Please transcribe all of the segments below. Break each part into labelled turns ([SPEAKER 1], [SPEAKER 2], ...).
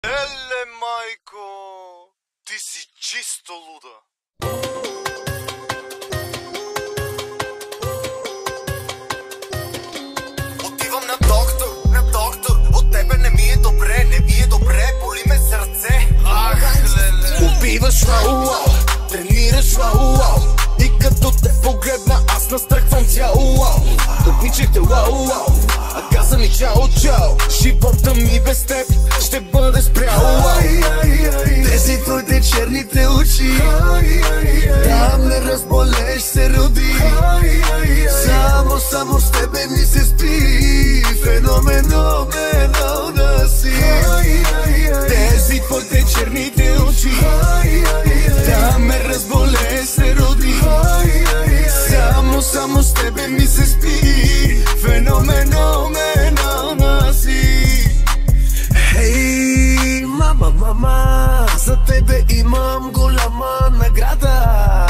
[SPEAKER 1] Еле, майко, ти си чисто луда. Отивам на доктор, от тебе не ми е добре, боли ме сърце. Ах, леле.
[SPEAKER 2] Убиваш вау, тренираш вау, и като те погледна аз настръхвам цяло. Обичахте вау, а каза ми чао. Живота ми без теб ще бъде спрял. Тези твоите черните очи, да ме разболеш се роди. Само с тебе ми се спи, феноменална си. Тези твоите черните очи, да ме разболеш се роди. Само с тебе ми се спи, феноменална си. Хей, мама, за тебе имам голяма награда.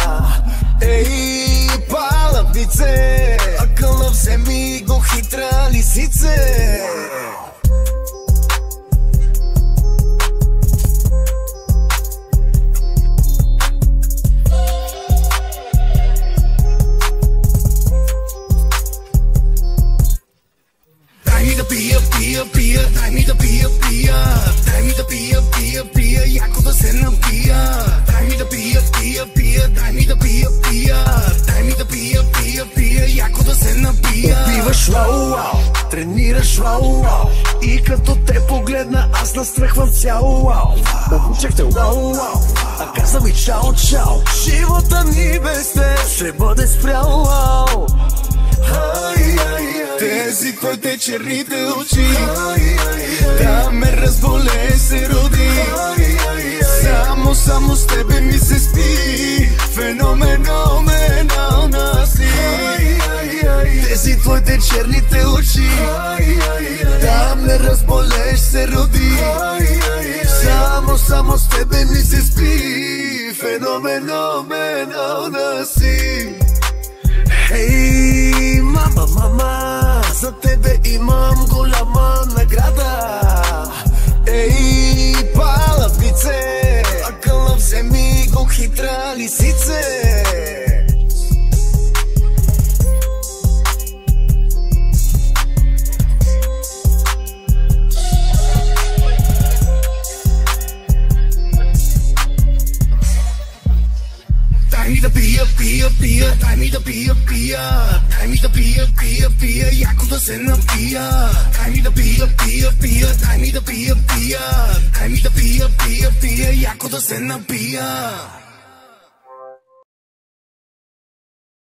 [SPEAKER 2] Ей, палатнице, акъла вземи го, хитра лисице. Дай ми да пия, дай ми да пия, дай ми да пия, яко да се напия. Дай ми да пия, дай ми да пия, дай ми да пия, яко да се напия. Убиваш вау, тренираш вау, и като те погледна аз настръхвам цяло. Обучахте вау, а каза ми чао. Живота ми без теб ще бъде спрял. Тези твоите черните очи, да ме разболе се роди. Само с тебе ми се спи, феноменална си. Тези твоите черните очи, да ме разболеш се роди. Само с тебе ми се спи, феноменална си. Хей, мама, за тебе имам голяма награда. Ей, палатнице, акъла вземи го, хитра лисице. Дай ми да пия, дай ми да пия, дай ми да пия, яко да се напия. Дай ми да пия, дай ми да пия, дай ми да пия, яко да се напия.